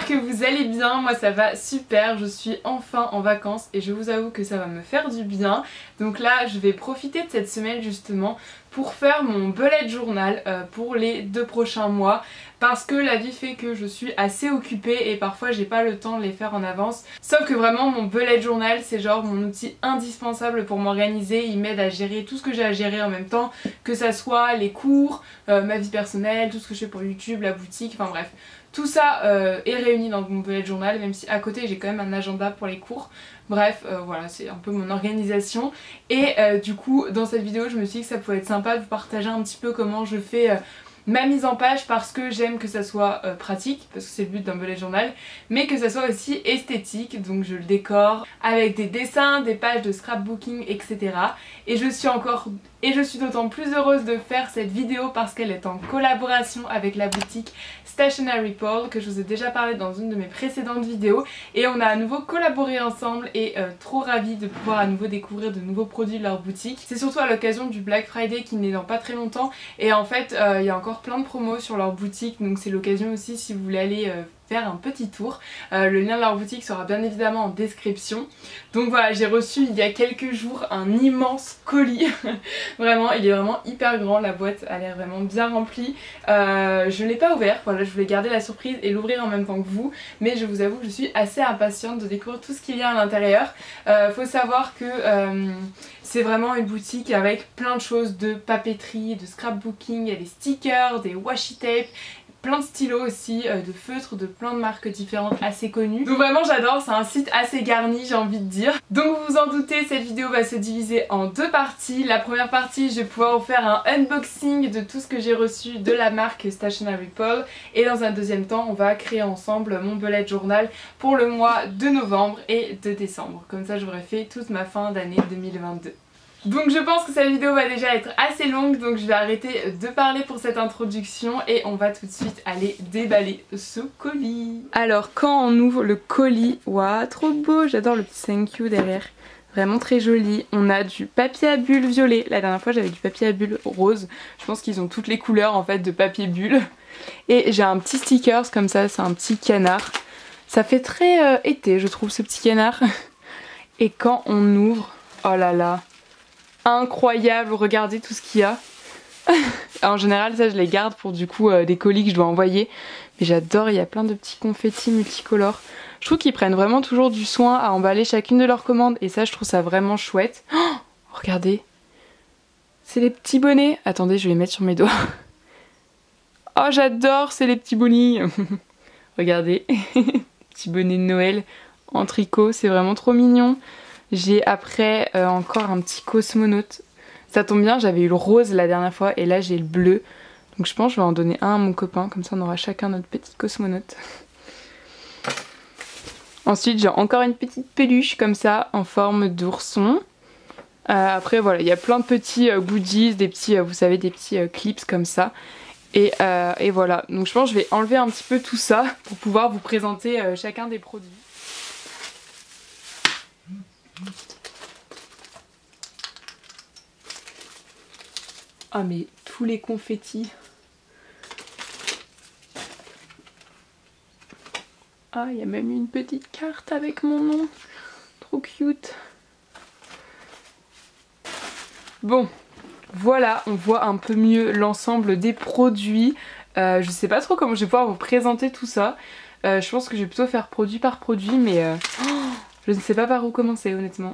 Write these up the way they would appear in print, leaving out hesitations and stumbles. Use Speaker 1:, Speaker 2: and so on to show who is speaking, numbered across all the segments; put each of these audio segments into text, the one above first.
Speaker 1: j'espère que vous allez bien, moi ça va super, je suis enfin en vacances et je vous avoue que ça va me faire du bien. Donc là je vais profiter de cette semaine justement pour faire mon bullet journal pour les 2 prochains mois parce que la vie fait que je suis assez occupée et parfois j'ai pas le temps de les faire en avance. Sauf que vraiment mon bullet journal c'est genre mon outil indispensable pour m'organiser, il m'aide à gérer tout ce que j'ai à gérer en même temps, que ça soit les cours, ma vie personnelle, tout ce que je fais pour YouTube, la boutique, enfin bref. Tout ça est réuni dans mon bullet journal, même si à côté j'ai quand même un agenda pour les cours. Bref, voilà, c'est un peu mon organisation. Et du coup, dans cette vidéo, je me suis dit que ça pouvait être sympa de vous partager un petit peu comment je fais ma mise en page parce que j'aime que ça soit pratique, parce que c'est le but d'un bullet journal, mais que ça soit aussi esthétique, donc je le décore avec des dessins, des pages de scrapbooking, etc. Et je suis d'autant plus heureuse de faire cette vidéo parce qu'elle est en collaboration avec la boutique Stationery Paul, que je vous ai déjà parlé dans une de mes précédentes vidéos, et on a à nouveau collaboré ensemble et trop ravie de pouvoir à nouveau découvrir de nouveaux produits de leur boutique. C'est surtout à l'occasion du Black Friday qui n'est dans pas très longtemps, et en fait il y a encore plein de promos sur leur boutique, donc c'est l'occasion aussi si vous voulez aller faire un petit tour. Le lien de leur boutique sera bien évidemment en description. Donc voilà, j'ai reçu il y a quelques jours un immense colis. Vraiment, il est vraiment hyper grand, la boîte a l'air vraiment bien remplie. Je ne l'ai pas ouvert, voilà, je voulais garder la surprise et l'ouvrir en même temps que vous, mais je vous avoue que je suis assez impatiente de découvrir tout ce qu'il y a à l'intérieur. Faut savoir que c'est vraiment une boutique avec plein de choses, de papeterie, de scrapbooking, il y a des stickers, des washi tape, plein de stylos aussi, de feutres de plein de marques différentes assez connues. Donc vraiment j'adore, c'est un site assez garni, j'ai envie de dire. Donc vous vous en doutez, cette vidéo va se diviser en 2 parties. La première partie, je vais pouvoir vous faire un unboxing de tout ce que j'ai reçu de la marque Stationery Paul. Et dans un deuxième temps, on va créer ensemble mon bullet journal pour le mois de novembre et de décembre. Comme ça j'aurai fait toute ma fin d'année 2022. Donc je pense que cette vidéo va déjà être assez longue, donc je vais arrêter de parler pour cette introduction et on va tout de suite aller déballer ce colis. Alors quand on ouvre le colis, waouh, trop beau, j'adore le petit thank you derrière, vraiment très joli. On a du papier à bulles violet, la dernière fois j'avais du papier à bulles rose, je pense qu'ils ont toutes les couleurs en fait de papier bulle. Et j'ai un petit stickers comme ça, c'est un petit canard, ça fait très été je trouve ce petit canard. Et quand on ouvre, oh là là, incroyable, regardez tout ce qu'il y a. En général ça je les garde pour du coup des colis que je dois envoyer, mais j'adore, il y a plein de petits confettis multicolores. Je trouve qu'ils prennent vraiment toujours du soin à emballer chacune de leurs commandes et ça je trouve ça vraiment chouette. Oh, regardez, c'est les petits bonnets, attendez je vais les mettre sur mes doigts. Oh j'adore, c'est les petits bonnies. Regardez, petits bonnets de Noël en tricot, c'est vraiment trop mignon. J'ai après encore un petit cosmonaute. Ça tombe bien, j'avais eu le rose la dernière fois et là j'ai le bleu. Donc je pense que je vais en donner un à mon copain, comme ça on aura chacun notre petit cosmonaute. Ensuite j'ai encore une petite peluche comme ça en forme d'ourson. Après voilà, il y a plein de petits goodies, des petits, vous savez, des petits clips comme ça. Et voilà, donc je pense que je vais enlever un petit peu tout ça pour pouvoir vous présenter chacun des produits. Ah mais tous les confettis. Ah il y a même une petite carte avec mon nom. Trop cute. Bon voilà, on voit un peu mieux l'ensemble des produits. Je sais pas trop comment je vais pouvoir vous présenter tout ça. Je pense que je vais plutôt faire produit par produit, mais je ne sais pas par où commencer honnêtement.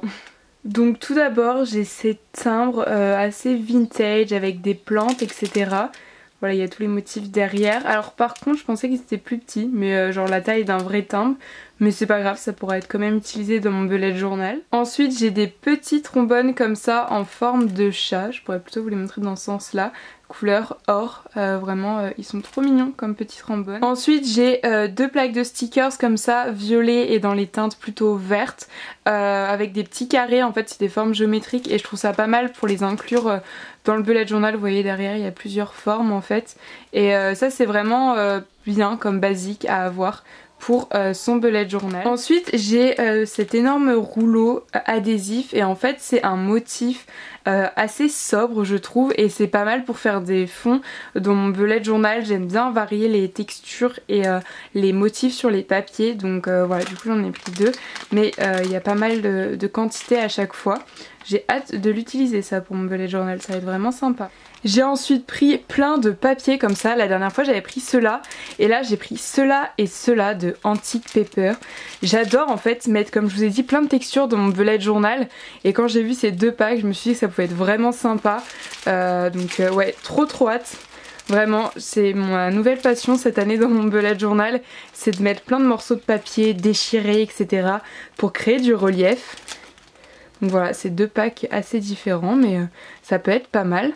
Speaker 1: Donc tout d'abord j'ai ces timbres assez vintage avec des plantes etc. Voilà, il y a tous les motifs derrière. Alors par contre je pensais qu'ils étaient plus petits, mais genre la taille d'un vrai timbre. Mais c'est pas grave, ça pourra être quand même utilisé dans mon bullet journal. Ensuite j'ai des petits trombones comme ça en forme de chat. Je pourrais plutôt vous les montrer dans ce sens là. Couleur or, vraiment ils sont trop mignons comme petits trombones. Ensuite j'ai 2 plaques de stickers comme ça, violet et dans les teintes plutôt vertes, avec des petits carrés, en fait c'est des formes géométriques et je trouve ça pas mal pour les inclure dans le bullet journal. Vous voyez derrière il y a plusieurs formes en fait, et ça c'est vraiment bien comme basique à avoir pour son bullet journal. Ensuite j'ai cet énorme rouleau adhésif et en fait c'est un motif assez sobre je trouve et c'est pas mal pour faire des fonds dans mon bullet journal. J'aime bien varier les textures et les motifs sur les papiers, donc voilà, du coup j'en ai pris 2 mais il y a pas mal de quantité à chaque fois. J'ai hâte de l'utiliser ça pour mon bullet journal, ça va être vraiment sympa. J'ai ensuite pris plein de papiers comme ça. La dernière fois j'avais pris ceux-là et là j'ai pris ceux-là et ceux-là de Antique Paper. J'adore en fait mettre, comme je vous ai dit, plein de textures dans mon bullet journal et quand j'ai vu ces 2 packs je me suis dit que ça pouvait être vraiment sympa. Ouais, trop hâte. Vraiment, c'est ma nouvelle passion cette année dans mon bullet journal, c'est de mettre plein de morceaux de papier déchirés etc. pour créer du relief. Donc voilà, c'est 2 packs assez différents mais ça peut être pas mal.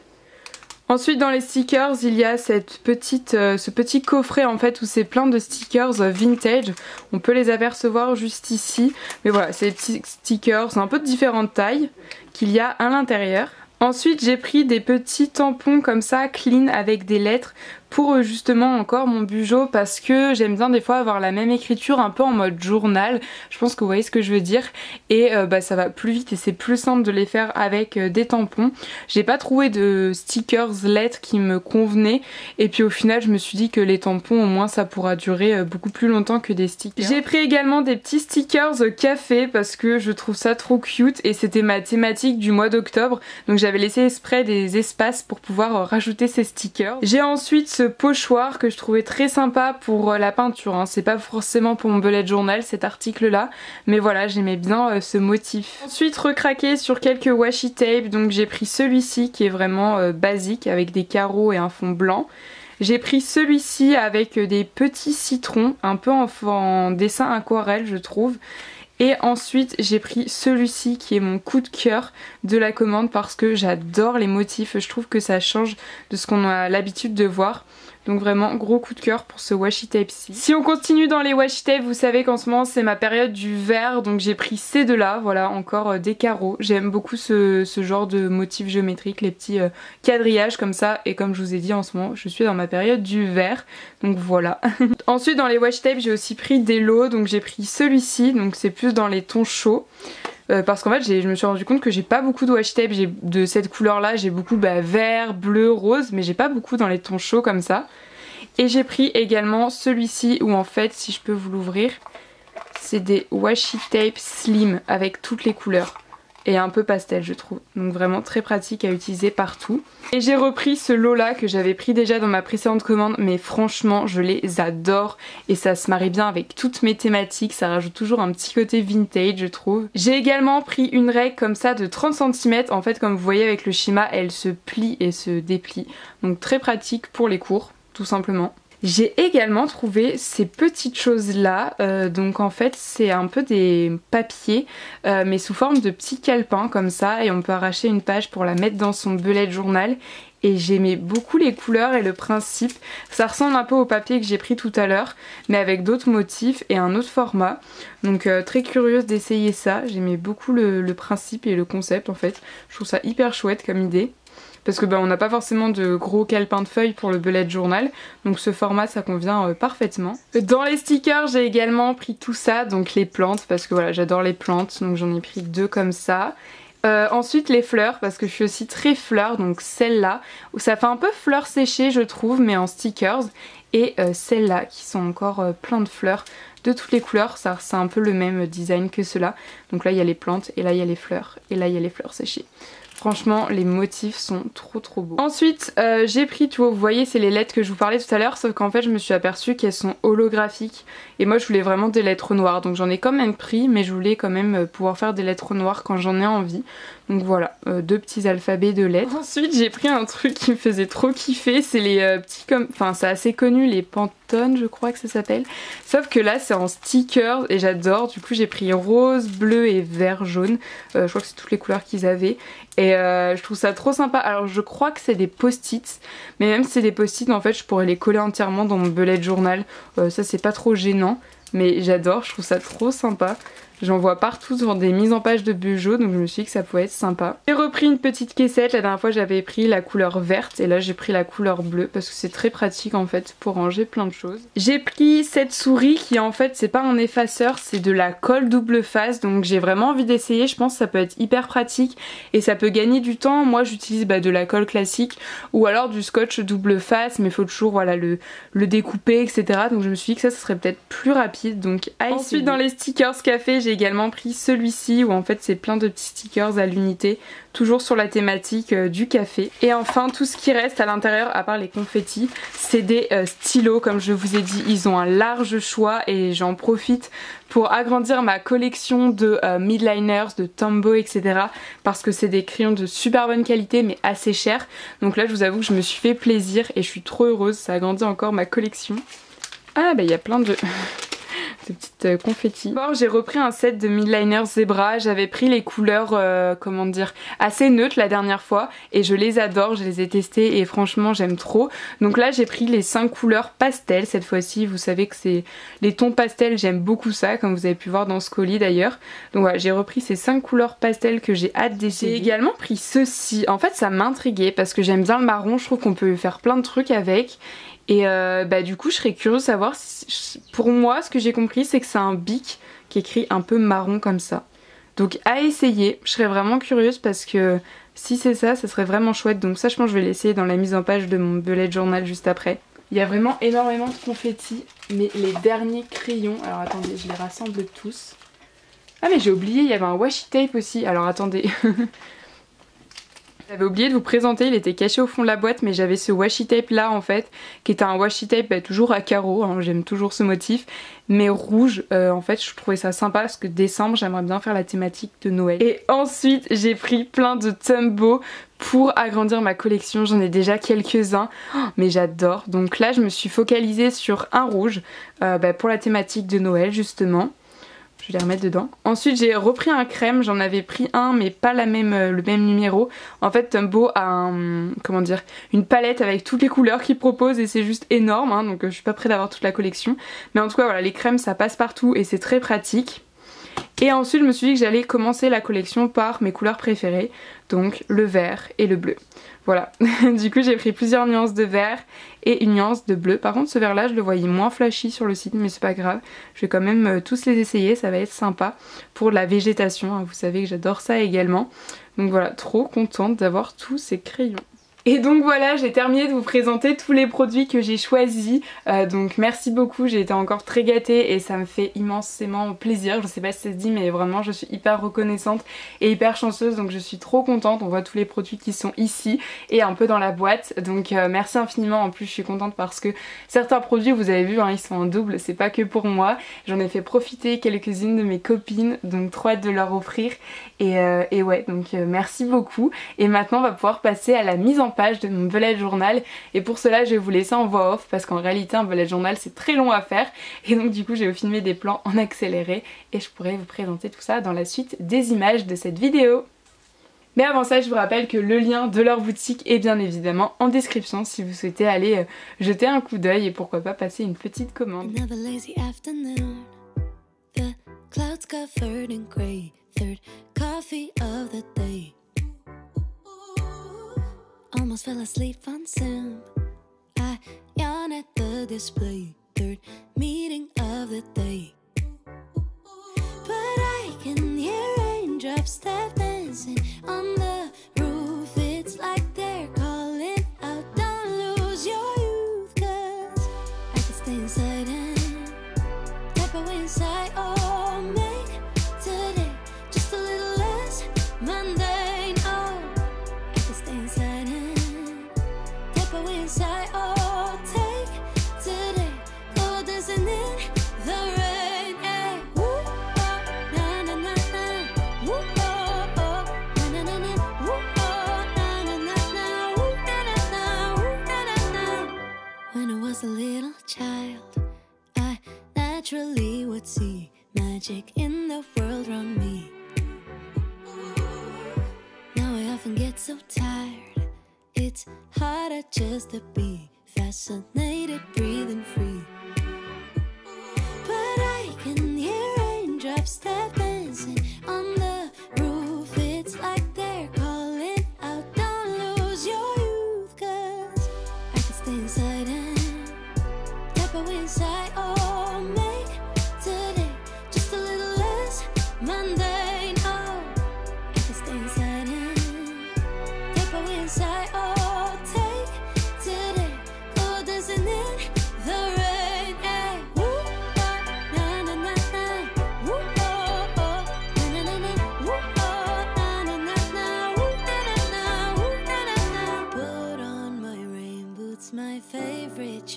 Speaker 1: Ensuite dans les stickers il y a ce petit coffret en fait où c'est plein de stickers vintage. On peut les apercevoir juste ici. Mais voilà, c'est des petits stickers un peu de différentes tailles qu'il y a à l'intérieur. Ensuite j'ai pris des petits tampons comme ça clean avec des lettres pour justement encore mon bugeot parce que j'aime bien des fois avoir la même écriture un peu en mode journal. Je pense que vous voyez ce que je veux dire et ça va plus vite et c'est plus simple de les faire avec des tampons. J'ai pas trouvé de stickers lettres qui me convenaient et puis au final je me suis dit que les tampons au moins ça pourra durer beaucoup plus longtemps que des stickers. J'ai pris également des petits stickers café parce que je trouve ça trop cute et c'était ma thématique du mois d'octobre, donc j'avais laissé exprès des espaces pour pouvoir rajouter ces stickers. J'ai ensuite ce pochoir que je trouvais très sympa pour la peinture, hein. C'est pas forcément pour mon bullet journal cet article là, mais voilà, j'aimais bien ce motif. Ensuite recraqué sur quelques washi tape, donc j'ai pris celui-ci qui est vraiment basique avec des carreaux et un fond blanc. J'ai pris celui-ci avec des petits citrons, un peu en dessin aquarelle je trouve. Et ensuite j'ai pris celui-ci qui est mon coup de cœur de la commande parce que j'adore les motifs, je trouve que ça change de ce qu'on a l'habitude de voir. Donc vraiment gros coup de cœur pour ce washi tape-ci. Si on continue dans les washi tape, vous savez qu'en ce moment c'est ma période du vert, donc j'ai pris ces deux-là, voilà, encore des carreaux. J'aime beaucoup ce genre de motifs géométriques, les petits quadrillages comme ça, et comme je vous ai dit en ce moment je suis dans ma période du vert, donc voilà. Ensuite dans les washi tape j'ai aussi pris des lots, donc j'ai pris celui-ci, donc c'est plus dans les tons chauds. Parce qu'en fait je me suis rendu compte que j'ai pas beaucoup de washi tape de cette couleur là, j'ai beaucoup vert, bleu, rose, mais j'ai pas beaucoup dans les tons chauds comme ça. Et j'ai pris également celui-ci où en fait, si je peux vous l'ouvrir, c'est des washi tape slim avec toutes les couleurs. Et un peu pastel je trouve, donc vraiment très pratique à utiliser partout. Et j'ai repris ce lot là que j'avais pris déjà dans ma précédente commande, mais franchement je les adore et ça se marie bien avec toutes mes thématiques, ça rajoute toujours un petit côté vintage je trouve. J'ai également pris une règle comme ça de 30 cm, en fait comme vous voyez avec le schéma elle se plie et se déplie, donc très pratique pour les cours tout simplement. J'ai également trouvé ces petites choses là, donc en fait c'est un peu des papiers mais sous forme de petits calepins comme ça et on peut arracher une page pour la mettre dans son bullet journal et j'aimais beaucoup les couleurs et le principe. Ça ressemble un peu au papier que j'ai pris tout à l'heure mais avec d'autres motifs et un autre format, donc très curieuse d'essayer ça. J'aimais beaucoup le principe et le concept en fait, je trouve ça hyper chouette comme idée. Parce que on n'a pas forcément de gros calepins de feuilles pour le bullet journal, donc ce format ça convient parfaitement. Dans les stickers j'ai également pris tout ça, donc les plantes, parce que voilà j'adore les plantes, donc j'en ai pris 2 comme ça. Ensuite les fleurs, parce que je suis aussi très fleur, donc celle-là, où ça fait un peu fleurs séchées je trouve, mais en stickers, et celles-là qui sont encore plein de fleurs de toutes les couleurs, ça c'est un peu le même design que ceux-là. Donc là il y a les plantes, et là il y a les fleurs, et là il y a les fleurs séchées. Franchement les motifs sont trop beaux. Ensuite j'ai pris, vous voyez c'est les lettres que je vous parlais tout à l'heure, sauf qu'en fait je me suis aperçue qu'elles sont holographiques et moi je voulais vraiment des lettres noires, donc j'en ai quand même pris mais je voulais quand même pouvoir faire des lettres noires quand j'en ai envie. Donc voilà, 2 petits alphabets de lettres. Ensuite j'ai pris un truc qui me faisait trop kiffer, c'est les petits comme, enfin c'est assez connu, les Pantone je crois que ça s'appelle. Sauf que là c'est en stickers et j'adore, du coup j'ai pris rose, bleu et vert jaune. Je crois que c'est toutes les couleurs qu'ils avaient. Et je trouve ça trop sympa. Alors je crois que c'est des post-it, mais même si c'est des post-it en fait je pourrais les coller entièrement dans mon bullet journal. Ça c'est pas trop gênant, mais j'adore, je trouve ça trop sympa. J'en vois partout sur des mises en page de Bujo, donc je me suis dit que ça pouvait être sympa. J'ai repris une petite caissette, la dernière fois j'avais pris la couleur verte et là j'ai pris la couleur bleue parce que c'est très pratique en fait pour ranger plein de choses. J'ai pris cette souris qui en fait c'est pas un effaceur, c'est de la colle double face, donc j'ai vraiment envie d'essayer, je pense que ça peut être hyper pratique et ça peut gagner du temps. Moi j'utilise de la colle classique ou alors du scotch double face, mais il faut toujours voilà, le découper etc. Donc je me suis dit que ça serait peut-être plus rapide, donc à essayer. Ensuite dans les stickers café, j'ai également pris celui-ci où en fait c'est plein de petits stickers à l'unité, toujours sur la thématique du café. Et enfin tout ce qui reste à l'intérieur à part les confettis, c'est des stylos comme je vous ai dit, ils ont un large choix et j'en profite pour agrandir ma collection de midliners, de Tombow etc. parce que c'est des crayons de super bonne qualité mais assez chers. Donc là je vous avoue que je me suis fait plaisir et je suis trop heureuse, ça agrandit encore ma collection. Ah bah il y a plein de... ces petites confettis. D'abord j'ai repris un set de midliners Zebra, j'avais pris les couleurs comment dire assez neutres la dernière fois et je les adore, je les ai testés et franchement j'aime trop. Donc là j'ai pris les 5 couleurs pastel cette fois-ci, vous savez que c'est les tons pastel, j'aime beaucoup ça comme vous avez pu voir dans ce colis d'ailleurs. Donc voilà, j'ai repris ces 5 couleurs pastel que j'ai hâte d'essayer. J'ai également pris ceci, en fait ça m'intriguait parce que j'aime bien le marron, je trouve qu'on peut faire plein de trucs avec. Et du coup je serais curieuse de savoir si, pour moi ce que j'ai compris c'est que c'est un bic qui écrit un peu marron comme ça. Donc à essayer, je serais vraiment curieuse parce que si c'est ça, ça serait vraiment chouette. Donc ça je pense que je vais l'essayer dans la mise en page de mon bullet journal juste après. Il y a vraiment énormément de confettis, mais les derniers crayons, alors attendez je les rassemble tous. Ah mais j'ai oublié, il y avait un washi tape aussi, alors attendez... J'avais oublié de vous présenter, il était caché au fond de la boîte mais j'avais ce washi tape là en fait qui était un washi tape toujours à carreaux, hein, j'aime toujours ce motif mais rouge. En fait je trouvais ça sympa parce que décembre j'aimerais bien faire la thématique de Noël. Et ensuite j'ai pris plein de Tombow pour agrandir ma collection, j'en ai déjà quelques-uns mais j'adore. Donc là je me suis focalisée sur un rouge pour la thématique de Noël justement. Je vais les remettre dedans. Ensuite j'ai repris un crème, j'en avais pris un mais pas le même numéro. En fait Tombow a une palette avec toutes les couleurs qu'il propose et c'est juste énorme hein, donc je suis pas prête d'avoir toute la collection. Mais en tout cas voilà, les crèmes ça passe partout et c'est très pratique. Et ensuite je me suis dit que j'allais commencer la collection par mes couleurs préférées, donc le vert et le bleu. Voilà, du coup j'ai pris plusieurs nuances de vert et une nuance de bleu. Par contre ce vert là je le voyais moins flashy sur le site mais c'est pas grave. Je vais quand même tous les essayer, ça va être sympa pour la végétation, hein. Vous savez que j'adore ça également. Donc voilà, trop contente d'avoir tous ces crayons. Et donc voilà, j'ai terminé de vous présenter tous les produits que j'ai choisis, donc merci beaucoup, j'ai été encore très gâtée et ça me fait immensément plaisir. Je sais pas si ça se dit mais vraiment je suis hyper reconnaissante et hyper chanceuse, donc je suis trop contente. On voit tous les produits qui sont ici et un peu dans la boîte, donc merci infiniment. En plus je suis contente parce que certains produits vous avez vu hein, ils sont en double, c'est pas que pour moi. J'en ai fait profiter quelques-unes de mes copines, donc trop hâte de leur offrir et ouais donc merci beaucoup. Et maintenant on va pouvoir passer à la mise en page de mon bullet journal et pour cela je vais vous laisser en voix off parce qu'en réalité un bullet journal c'est très long à faire et donc du coup je vais vous filmer des plans en accéléré et je pourrai vous présenter tout ça dans la suite des images de cette vidéo. Mais avant ça je vous rappelle que le lien de leur boutique est bien évidemment en description si vous souhaitez aller jeter un coup d'œil et pourquoi pas passer une petite commande.
Speaker 2: Almost fell asleep on Sim. I yawn at the display. Third meeting of the day. But I can hear raindrops tap dancing on the roof. It's like they're calling out, don't lose your youth. Cause I can stay inside and tap away inside. Oh, make today just a little less mundane. Oh, I can stay inside and inside, oh, take today, go dancing in the rain, yeah. Woo, oh, na na na na, woo, oh, oh, na na na na, woo, oh, na na na na, woo, na na na, woo, na na na. When I was a little child, I naturally would see magic in the world around me. Now I often get so tired. It's harder just to be fascinated, breathing free. But I can hear raindrops tapping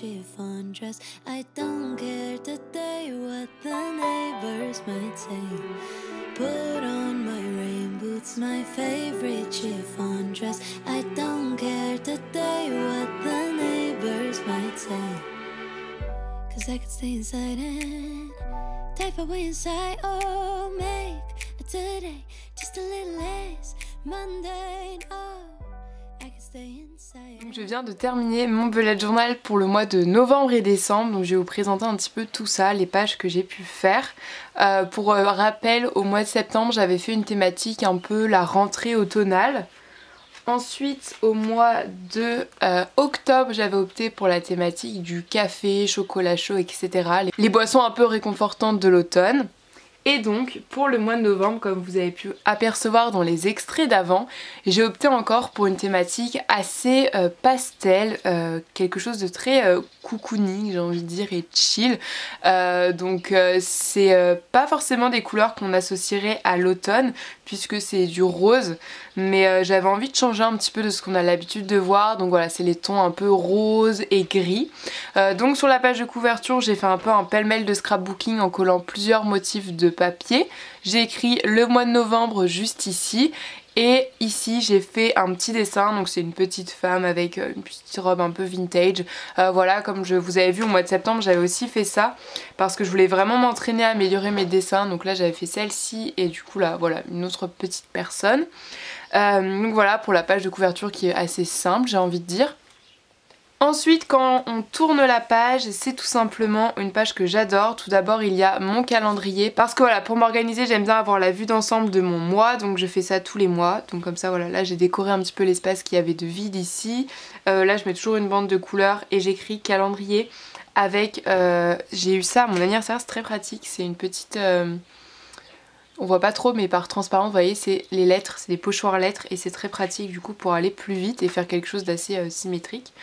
Speaker 2: chiffon dress. I don't care today what the neighbors might say. Put on my rain boots, my favorite chiffon dress. I don't care today what the neighbors might say. Cause I could stay inside and type away inside. Oh, make a today just a little less mundane. Oh, I could stay inside.
Speaker 1: Donc je viens de terminer mon bullet journal pour le mois de novembre et décembre. Donc je vais vous présenter un petit peu tout ça, les pages que j'ai pu faire. Pour rappel, au mois de septembre, j'avais fait une thématique un peu la rentrée automnale. Ensuite, au mois de octobre, j'avais opté pour la thématique du café, chocolat chaud, etc. Les boissons un peu réconfortantes de l'automne. Et donc, pour le mois de novembre, comme vous avez pu apercevoir dans les extraits d'avant, j'ai opté encore pour une thématique assez pastel, quelque chose de très cocooning, j'ai envie de dire, et chill. C'est pas forcément des couleurs qu'on associerait à l'automne, puisque c'est du rose, mais j'avais envie de changer un petit peu de ce qu'on a l'habitude de voir. Donc voilà, c'est les tons un peu rose et gris. Donc sur la page de couverture, j'ai fait un peu un pêle-mêle de scrapbooking en collant plusieurs motifs de papier. J'ai écrit le mois de novembre juste ici. Et ici j'ai fait un petit dessin, donc c'est une petite femme avec une petite robe un peu vintage. Voilà, comme vous avez vu au mois de septembre, j'avais aussi fait ça parce que je voulais vraiment m'entraîner à améliorer mes dessins. Donc là j'avais fait celle-ci et du coup là voilà une autre petite personne. Donc voilà pour la page de couverture qui est assez simple, j'ai envie de dire. Ensuite, quand on tourne la page, c'est tout simplement une page que j'adore. Tout d'abord, il y a mon calendrier parce que voilà, pour m'organiser, j'aime bien avoir la vue d'ensemble de mon mois, donc je fais ça tous les mois. Donc comme ça, voilà, là j'ai décoré un petit peu l'espace qu'il y avait de vide ici. Là, je mets toujours une bande de couleurs et j'écris calendrier avec... j'ai eu ça à mon anniversaire, c'est très pratique, c'est une petite... on voit pas trop mais par transparence, vous voyez, c'est les lettres, c'est des pochoirs lettres et c'est très pratique du coup pour aller plus vite et faire quelque chose d'assez symétrique.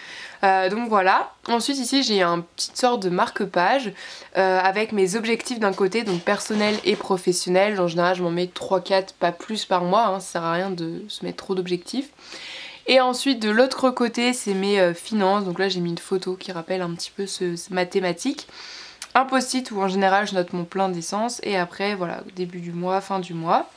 Speaker 1: Donc voilà. Ensuite ici j'ai une petite sorte de marque-page avec mes objectifs d'un côté, donc personnel et professionnel. En général je m'en mets 3-4, pas plus par mois, hein, ça sert à rien de se mettre trop d'objectifs. Et ensuite de l'autre côté c'est mes finances, donc là j'ai mis une photo qui rappelle un petit peu ma thématique. Un post-it où en général je note mon plein d'essence et après voilà début du mois, fin du mois.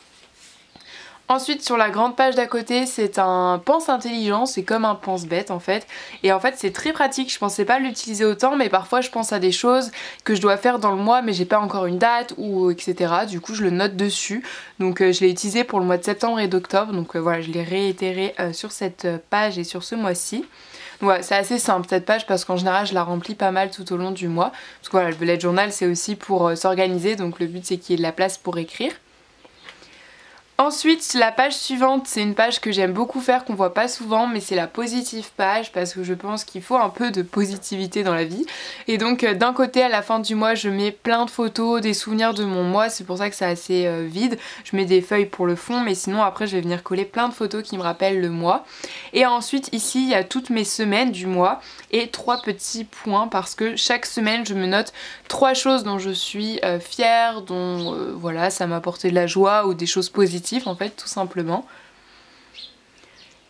Speaker 1: Ensuite sur la grande page d'à côté c'est un pense intelligent, c'est comme un pense bête en fait. Et en fait c'est très pratique, je pensais pas l'utiliser autant mais parfois je pense à des choses que je dois faire dans le mois mais j'ai pas encore une date ou etc. Du coup je le note dessus. Donc je l'ai utilisé pour le mois de septembre et d'octobre, donc voilà je l'ai réitéré sur cette page et sur ce mois-ci. Ouais, c'est assez simple cette page parce qu'en général je la remplis pas mal tout au long du mois. Parce que voilà, le bullet journal c'est aussi pour s'organiser, donc le but c'est qu'il y ait de la place pour écrire. Ensuite la page suivante c'est une page que j'aime beaucoup faire, qu'on voit pas souvent, mais c'est la positive page parce que je pense qu'il faut un peu de positivité dans la vie. Et donc d'un côté à la fin du mois je mets plein de photos, des souvenirs de mon mois, c'est pour ça que c'est assez vide. Je mets des feuilles pour le fond mais sinon après je vais venir coller plein de photos qui me rappellent le mois. Et ensuite ici il y a toutes mes semaines du mois et 3 petits points parce que chaque semaine je me note 3 choses dont je suis fière, dont voilà ça m'a apporté de la joie ou des choses positives en fait tout simplement.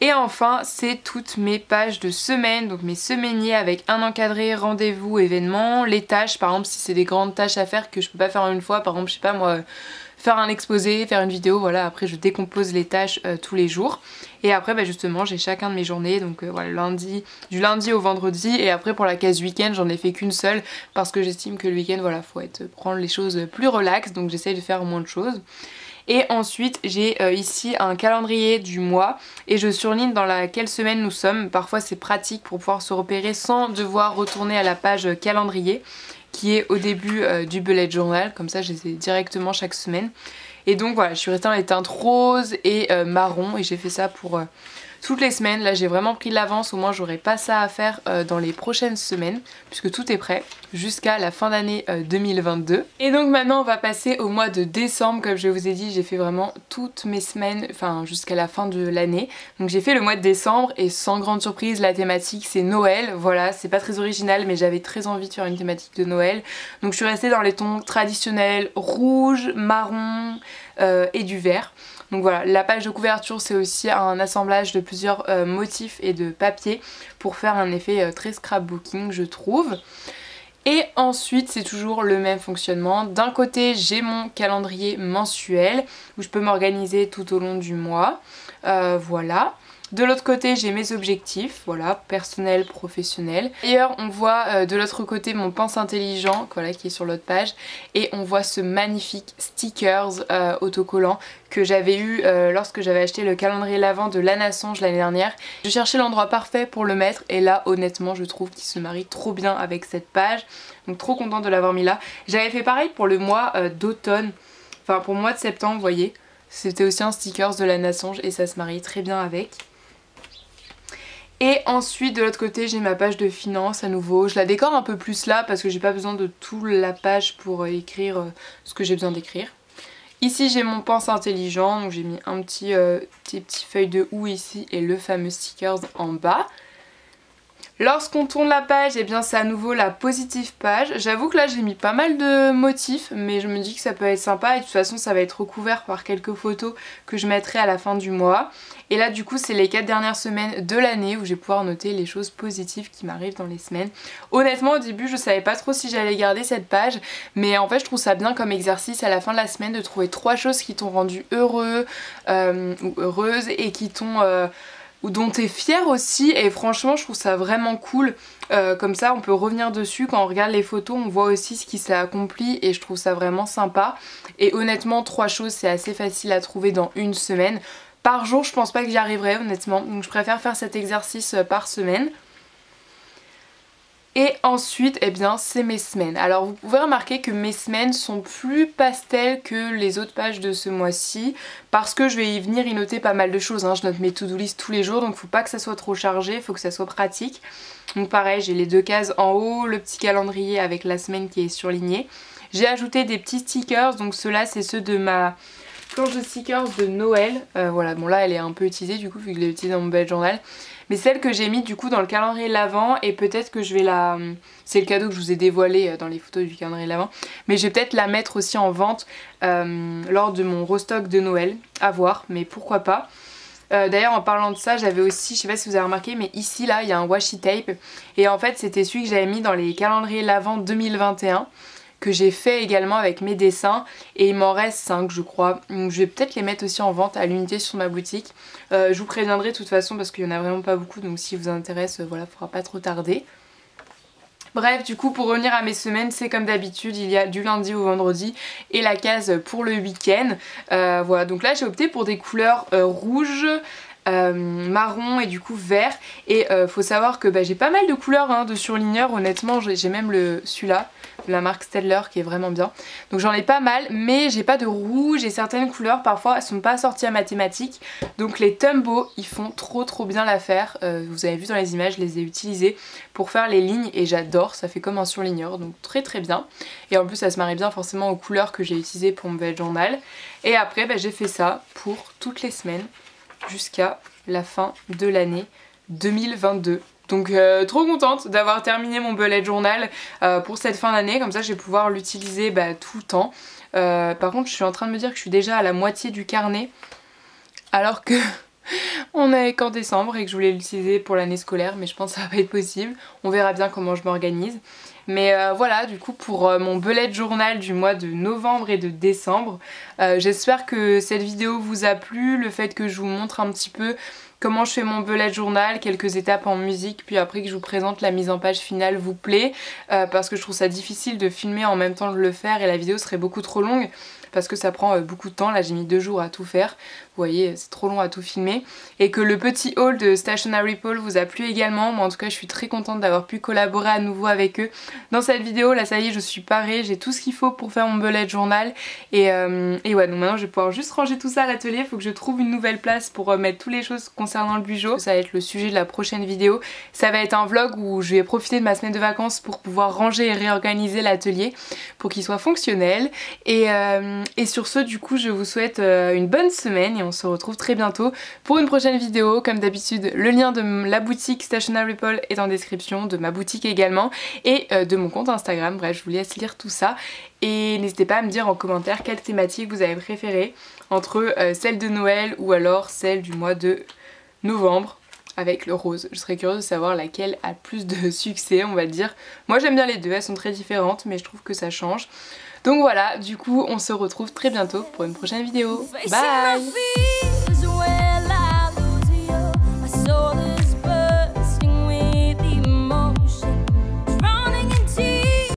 Speaker 1: Et enfin c'est toutes mes pages de semaine, donc mes semainiers avec un encadré, rendez-vous, événements, les tâches par exemple si c'est des grandes tâches à faire que je peux pas faire en une fois, par exemple je sais pas moi faire un exposé, faire une vidéo, voilà après je décompose les tâches tous les jours. Et après bah, justement j'ai chacun de mes journées, donc voilà du lundi au vendredi et après pour la case week-end j'en ai fait qu'une seule parce que j'estime que le week-end voilà faut prendre les choses plus relax, donc j'essaye de faire moins de choses. Et ensuite j'ai ici un calendrier du mois et je surligne dans laquelle semaine nous sommes. Parfois c'est pratique pour pouvoir se repérer sans devoir retourner à la page calendrier qui est au début du bullet journal, comme ça je les ai directement chaque semaine. Et donc voilà, je suis restée en les teintes rose et marron et j'ai fait ça pour toutes les semaines. Là j'ai vraiment pris de l'avance, au moins j'aurai pas ça à faire dans les prochaines semaines puisque tout est prêt jusqu'à la fin d'année 2022. Et donc maintenant on va passer au mois de décembre. Comme je vous ai dit j'ai fait vraiment toutes mes semaines, enfin jusqu'à la fin de l'année. Donc j'ai fait le mois de décembre et sans grande surprise la thématique c'est Noël. Voilà, c'est pas très original mais j'avais très envie de faire une thématique de Noël. Donc je suis restée dans les tons traditionnels rouge, marron et du vert. Donc voilà, la page de couverture c'est aussi un assemblage de plusieurs motifs et de papier pour faire un effet très scrapbooking je trouve. Et ensuite c'est toujours le même fonctionnement. D'un côté j'ai mon calendrier mensuel où je peux m'organiser tout au long du mois. Voilà. De l'autre côté j'ai mes objectifs, voilà, personnels, professionnels. D'ailleurs on voit de l'autre côté mon pense intelligent, voilà, qui est sur l'autre page. Et on voit ce magnifique stickers autocollant que j'avais eu lorsque j'avais acheté le calendrier l'Avent de Lana Songe l'année dernière. Je cherchais l'endroit parfait pour le mettre et là honnêtement je trouve qu'il se marie trop bien avec cette page. Donc trop contente de l'avoir mis là. J'avais fait pareil pour le mois d'automne, enfin pour le mois de septembre vous voyez. C'était aussi un stickers de Lana Songe et ça se marie très bien avec. Et ensuite de l'autre côté j'ai ma page de finance à nouveau. Je la décore un peu plus là parce que j'ai pas besoin de toute la page pour écrire ce que j'ai besoin d'écrire. Ici j'ai mon pense intelligent, donc j'ai mis un petit feuille de houx ici et le fameux stickers en bas. Lorsqu'on tourne la page, eh bien c'est à nouveau la positive page. J'avoue que là j'ai mis pas mal de motifs, mais je me dis que ça peut être sympa et de toute façon ça va être recouvert par quelques photos que je mettrai à la fin du mois. Et là du coup c'est les 4 dernières semaines de l'année où je vais pouvoir noter les choses positives qui m'arrivent dans les semaines. Honnêtement au début je savais pas trop si j'allais garder cette page, mais en fait je trouve ça bien comme exercice à la fin de la semaine de trouver 3 choses qui t'ont rendu heureux ou heureuse et qui t'ont... ou dont t'es fière aussi et franchement je trouve ça vraiment cool. Comme ça on peut revenir dessus, quand on regarde les photos on voit aussi ce qui s'est accompli et je trouve ça vraiment sympa. Et honnêtement 3 choses c'est assez facile à trouver dans une semaine. Par jour je pense pas que j'y arriverai honnêtement, donc je préfère faire cet exercice par semaine. Et ensuite, eh bien, c'est mes semaines. Alors vous pouvez remarquer que mes semaines sont plus pastel que les autres pages de ce mois-ci parce que je vais y venir y noter pas mal de choses, hein. Je note mes to-do list tous les jours, donc faut pas que ça soit trop chargé, faut que ça soit pratique. Donc pareil, j'ai les 2 cases en haut, le petit calendrier avec la semaine qui est surlignée. J'ai ajouté des petits stickers, donc ceux-là c'est ceux de ma planche de stickers de Noël. Voilà, bon là elle est un peu utilisée du coup vu que je l'ai utilisée dans mon bullet journal. Mais celle que j'ai mis du coup dans le calendrier l'Avent et peut-être que je vais la... C'est le cadeau que je vous ai dévoilé dans les photos du calendrier l'Avent. Mais je vais peut-être la mettre aussi en vente lors de mon restock de Noël. À voir, mais pourquoi pas. D'ailleurs en parlant de ça j'avais aussi, je sais pas si vous avez remarqué, mais ici là il y a un washi tape. Et en fait c'était celui que j'avais mis dans les calendriers l'Avent 2021. Que j'ai fait également avec mes dessins et il m'en reste 5 je crois, donc je vais peut-être les mettre aussi en vente à l'unité sur ma boutique. Je vous préviendrai de toute façon parce qu'il y en a vraiment pas beaucoup, donc si vous intéresse voilà, faudra pas trop tarder. Bref, du coup pour revenir à mes semaines, c'est comme d'habitude, il y a du lundi au vendredi et la case pour le week-end. Voilà, donc là j'ai opté pour des couleurs rouges, marron et du coup vert. Et faut savoir que j'ai pas mal de couleurs hein, de surligneurs, honnêtement j'ai même celui-là de la marque Staedtler qui est vraiment bien. Donc j'en ai pas mal, mais j'ai pas de rouge et certaines couleurs parfois elles sont pas assorties à mathématiques. Donc les Tombow ils font trop bien l'affaire. Vous avez vu dans les images, je les ai utilisés pour faire les lignes et j'adore, ça fait comme un surligneur, donc très bien. Et en plus ça se marie bien forcément aux couleurs que j'ai utilisées pour mon bullet journal. Et après j'ai fait ça pour toutes les semaines jusqu'à la fin de l'année 2022. Donc trop contente d'avoir terminé mon bullet journal pour cette fin d'année, comme ça je vais pouvoir l'utiliser tout le temps. Par contre je suis en train de me dire que je suis déjà à la moitié du carnet alors que on est qu'en décembre et que je voulais l'utiliser pour l'année scolaire, mais je pense que ça va pas être possible. On verra bien comment je m'organise. Mais voilà, du coup pour mon bullet journal du mois de novembre et de décembre, j'espère que cette vidéo vous a plu, le fait que je vous montre un petit peu comment je fais mon bullet journal, quelques étapes en musique, puis après que je vous présente la mise en page finale vous plaît, parce que je trouve ça difficile de filmer en même temps de le faire et la vidéo serait beaucoup trop longue parce que ça prend beaucoup de temps. Là j'ai mis 2 jours à tout faire, vous voyez c'est trop long à tout filmer, et que le petit haul de Stationery Paul vous a plu également. Moi en tout cas je suis très contente d'avoir pu collaborer à nouveau avec eux dans cette vidéo. Là ça y est je suis parée, j'ai tout ce qu'il faut pour faire mon bullet journal et ouais, donc maintenant je vais pouvoir juste ranger tout ça à l'atelier. Il faut que je trouve une nouvelle place pour mettre toutes les choses concernant le bijou. Ça va être le sujet de la prochaine vidéo. Ça va être un vlog où je vais profiter de ma semaine de vacances pour pouvoir ranger et réorganiser l'atelier pour qu'il soit fonctionnel. Et Et sur ce, du coup, je vous souhaite une bonne semaine et on se retrouve très bientôt pour une prochaine vidéo. Comme d'habitude, le lien de la boutique Stationery Paul est en description, de ma boutique également et de mon compte Instagram. Bref, je vous laisse lire tout ça. Et n'hésitez pas à me dire en commentaire quelle thématique vous avez préférée entre celle de Noël ou alors celle du mois de novembre avec le rose. Je serais curieuse de savoir laquelle a plus de succès, on va dire. Moi j'aime bien les deux, elles sont très différentes mais je trouve que ça change. Donc voilà, du coup on se retrouve très bientôt pour une prochaine vidéo. Bye!